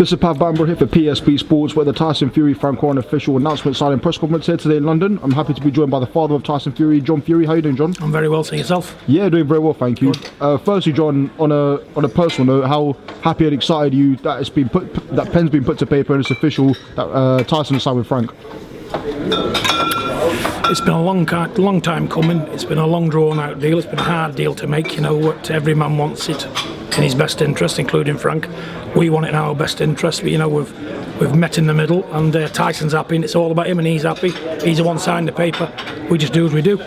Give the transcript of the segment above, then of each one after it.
This is BHAMBRA here for PSP Sports, where the Tyson Fury Frank Warren official announcement signing press conference here today in London. I'm happy to be joined by the father of Tyson Fury, John Fury. How are you doing, John? I'm very well, so yourself? Yeah, doing very well, thank you. Firstly, John, on a personal note, how happy and excited you that that pen's been put to paper and it's official that Tyson has signed with Frank? It's been a long time coming. It's been a long drawn-out deal. It's been a hard deal to make. You know what? Every man wants it in his best interest, including Frank. We want it in our best interest, but you know we've met in the middle, and Tyson's happy, and it's all about him, and he's happy. He's the one signed the paper. We just do as we do.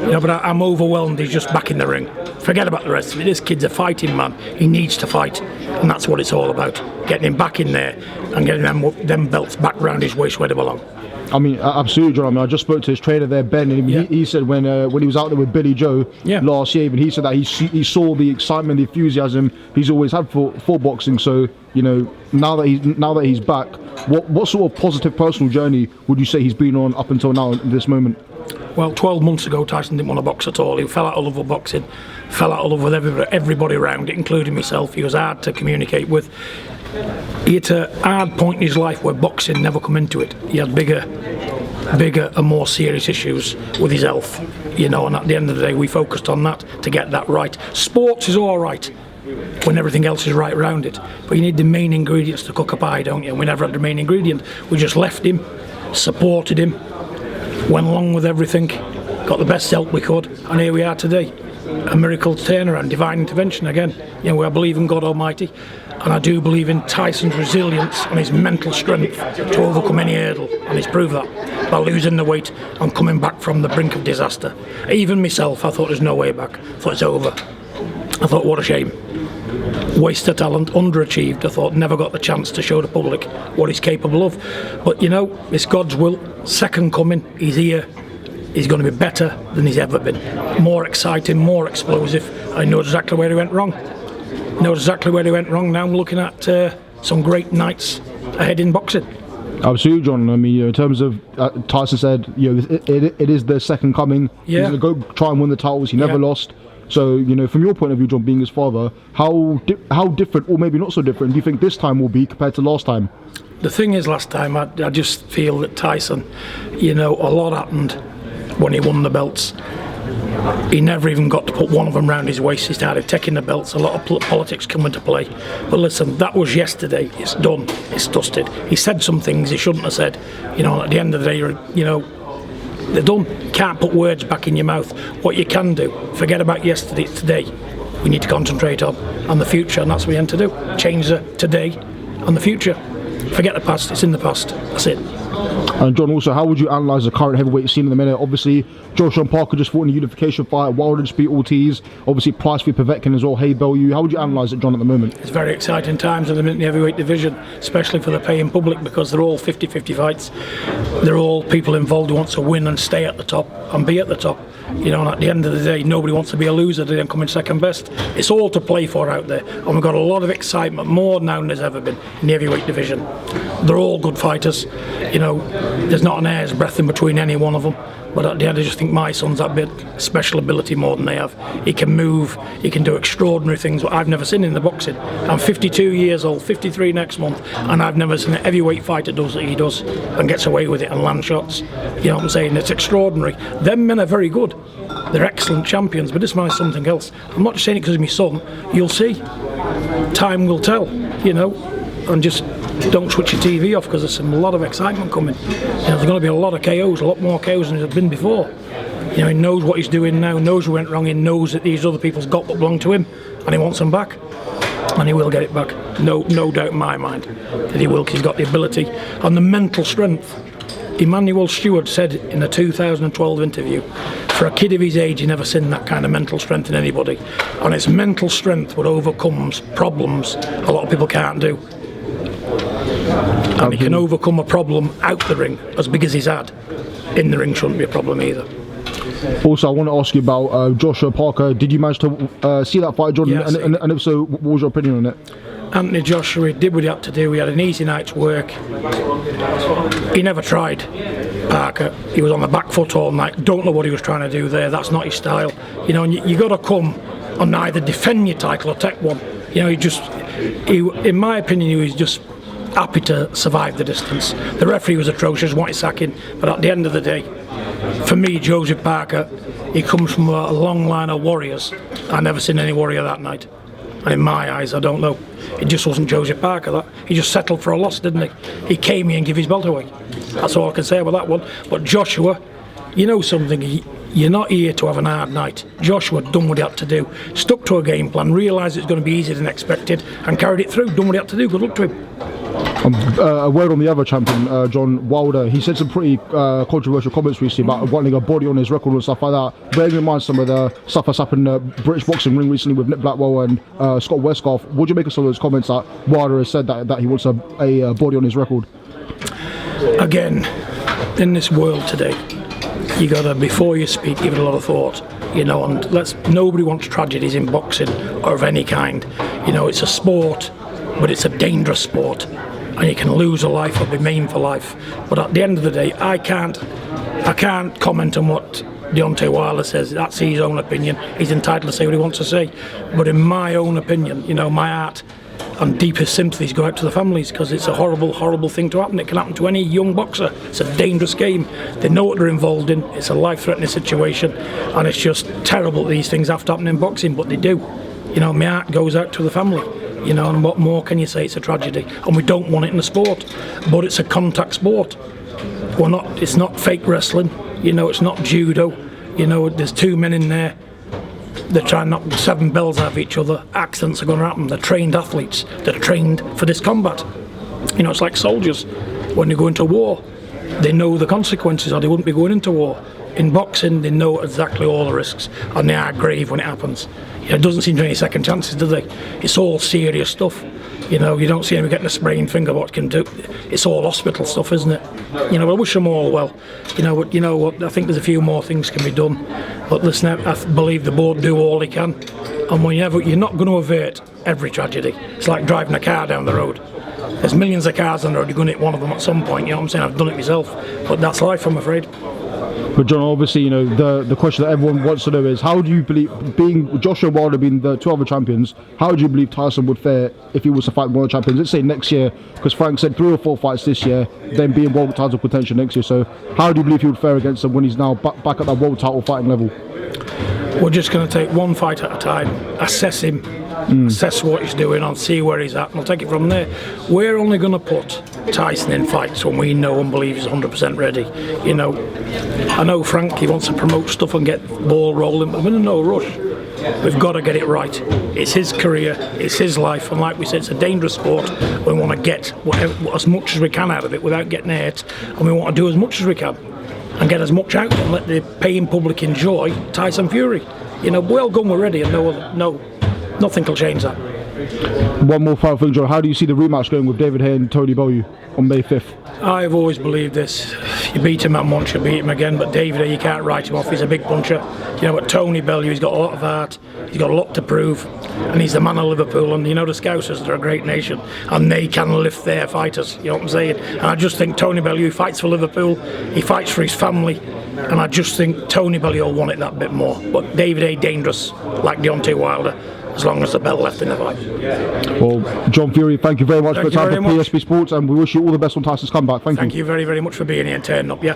You know, but I'm overwhelmed. He's just back in the ring. Forget about the rest of it. This kid's a fighting man. He needs to fight, and that's what it's all about. Getting him back in there and getting them belts back round his waist where they belong. I mean, absolutely, John. I mean, I just spoke to his trainer there, Ben, and he said when he was out there with Billy Joe last year, even he said that he saw the excitement, the enthusiasm he's always had for boxing. So, you know, now that he's back, what sort of positive personal journey would you say he's been on up until now at this moment? Well, 12 months ago, Tyson didn't want to box at all. He fell out of love with boxing, fell out of love with everybody around it, including myself. He was hard to communicate with. He hit a hard point in his life where boxing never come into it. He had bigger and more serious issues with his health, you know, and at the end of the day we focused on that to get that right. Sports is all right when everything else is right around it, but you need the main ingredients to cook a pie, don't you? And we never had the main ingredient. We just left him, supported him, went along with everything, got the best help we could, and here we are today. A miracle turnaround, divine intervention again. You know, I believe in God Almighty, and I do believe in Tyson's resilience and his mental strength to overcome any hurdle, and he's proved that by losing the weight and coming back from the brink of disaster. Even myself, I thought there's no way back. I thought it's over. I thought, what a shame. Waste of talent, underachieved. I thought never got the chance to show the public what he's capable of. But you know, it's God's will. Second coming, he's here. He's going to be better than he's ever been. More exciting, more explosive. I know exactly where he went wrong. Now I'm looking at some great nights ahead in boxing. Absolutely, John. I mean, you know, in terms of Tyson said, you know, it is the second coming. Yeah. He's going to go try and win the titles. He never lost. So, you know, from your point of view, John, being his father, how different, or maybe not so different, do you think this time will be compared to last time? The thing is, last time I just feel that Tyson, you know, a lot happened when he won the belts. He never even got to put one of them round his waist. He started taking the belts. A lot of politics come into play. But listen, that was yesterday. It's done. It's dusted. He said some things he shouldn't have said. You know, at the end of the day, you know, they're done. You can't put words back in your mouth. What you can do, forget about yesterday, it's today. We need to concentrate on the future, and that's what we have to do. Change the today and the future. Forget the past. It's in the past. That's it. And John, also, how would you analyse the current heavyweight scene in the minute? Obviously, Joshua Parker just fought in the unification fight. Wilder just beat Ortiz. Obviously, Price v Povetkin as well. Haye-Bellew. How would you analyse it, John, at the moment? It's very exciting times in the heavyweight division, especially for the paying public, because they're all 50-50 fights. They're all people involved who want to win and stay at the top and be at the top. You know, and at the end of the day, nobody wants to be a loser. They don't come in second best. It's all to play for out there, and we've got a lot of excitement, more now than there's ever been in the heavyweight division. They're all good fighters. You know, there's not an hair's breadth in between any one of them. But at the end, I just think my son's that bit special ability more than they have. He can move, he can do extraordinary things what I've never seen in the boxing. I'm 52 years old, 53 next month, and I've never seen a heavyweight fighter does what he does and gets away with it and land shots. You know what I'm saying? It's extraordinary. Them men are very good. They're excellent champions, but this man is something else. I'm not just saying it because of my son. You'll see. Time will tell, you know, and just don't switch your TV off, because there's a lot of excitement coming. You know, there's going to be a lot of KOs, a lot more KOs than there's been before. You know, he knows what he's doing now, knows who went wrong, he knows that these other people's got what belong to him, and he wants them back, and he will get it back. No doubt in my mind that he will, because he's got the ability and the mental strength. Emmanuel Stewart said in a 2012 interview, for a kid of his age, he never seen that kind of mental strength in anybody, and it's mental strength what overcomes problems a lot of people can't do. And he can overcome a problem out the ring as big as he's had. In the ring shouldn't be a problem either. Also, I want to ask you about Joshua Parker. Did you manage to see that fight, Jordan? Yes, and if so, what was your opinion on it? Anthony Joshua, he did what he had to do. He had an easy night's work. He never tried, Parker. He was on the back foot all night. Don't know what he was trying to do there. That's not his style. You know, and you got to come and either defend your title or take one. You know, in my opinion, he was just happy to survive the distance. The referee was atrocious, wanted sacking, but at the end of the day, for me, Joseph Parker, he comes from a long line of warriors. I never seen any warrior that night. And in my eyes, I don't know. It just wasn't Joseph Parker. He just settled for a loss, didn't he? He came here and gave his belt away. That's all I can say about that one. But Joshua, you know something, you're not here to have an hard night. Joshua done what he had to do, stuck to a game plan, realised it was going to be easier than expected, and carried it through, done what he had to do. Good luck to him. A word on the other champion, John Wilder. He said some pretty controversial comments recently about wanting a body on his record and stuff like that. Bearing in mind some of the stuff that's happened in the British boxing ring recently with Nick Blackwell and Scott Westgarth, what do you make of some of those comments that Wilder has said that he wants a body on his record? Again, in this world today, you gotta, before you speak, give it a lot of thought. You know, and nobody wants tragedies in boxing or of any kind. You know, it's a sport, but it's a dangerous sport, and you can lose a life or be maimed for life. But at the end of the day, I can't comment on what Deontay Wilder says. That's his own opinion. He's entitled to say what he wants to say. But in my own opinion, you know, my heart and deepest sympathies go out to the families, because it's a horrible, horrible thing to happen. It can happen to any young boxer. It's a dangerous game. They know what they're involved in. It's a life-threatening situation, and it's just terrible that these things have to happen in boxing, but they do. You know, my heart goes out to the family. You know, and what more can you say? It's a tragedy, and we don't want it in the sport. But it's a contact sport. It's not fake wrestling. You know, it's not judo. You know, there's two men in there. They're trying to knock 7 bells out of each other. Accidents are going to happen. They're trained athletes. They're trained for this combat. You know, it's like soldiers. When they go into war, they know the consequences, or they wouldn't be going into war. In boxing, they know exactly all the risks, and they are grave when it happens. You know, it doesn't seem to be any second chances, do they? It's all serious stuff. You know, you don't see anyone getting a sprained finger. What can do? It's all hospital stuff, isn't it? You know, I wish them all well. You know, but you know what? I think there's a few more things can be done. But listen, I believe the board do all they can. And you're not going to avert every tragedy. It's like driving a car down the road. There's millions of cars on the road. You're going to hit one of them at some point. You know what I'm saying? I've done it myself. But that's life, I'm afraid. But John, obviously, you know, the question that everyone wants to know is, how do you believe, being Joshua Wilder being the 2 other champions, how do you believe Tyson would fare if he was to fight one of the champions? Let's say next year, because Frank said 3 or 4 fights this year, then being world title contention next year. So how do you believe he would fare against him when he's now back at that world title fighting level? We're just going to take one fight at a time, assess him, assess what he's doing, and see where he's at, and we'll take it from there. We're only going to put Tyson in fights when we know and believe he's 100% ready. You know, I know Frank, he wants to promote stuff and get the ball rolling, but we're in no rush. We've got to get it right. It's his career, it's his life, and like we said, it's a dangerous sport. We want to get as much as we can out of it without getting hurt, and we want to do as much as we can and get as much out and let the paying public enjoy Tyson Fury. You know, well gone, we're ready, and nothing will change that. One more final thing, John. How do you see the rematch going with David Haye and Haye-Bellew on May 5th? I've always believed this. You beat him once, you beat him again, but David Haye, you can't write him off. He's a big puncher. You know, but Haye-Bellew, he's got a lot of heart. He's got a lot to prove, and he's the man of Liverpool. And you know, the Scousers, they're a great nation, and they can lift their fighters. You know what I'm saying? And I just think Haye-Bellew fights for Liverpool. He fights for his family, and I just think Haye-Bellew will want it that bit more. But David Haye, dangerous, like Deontay Wilder, as long as the bell left in the fight. Well, John Fury, thank you very much for the time for PSB Sports, and we wish you all the best on Tyson's comeback. Thank you. Thank you very, very much for being here and turning up, yeah.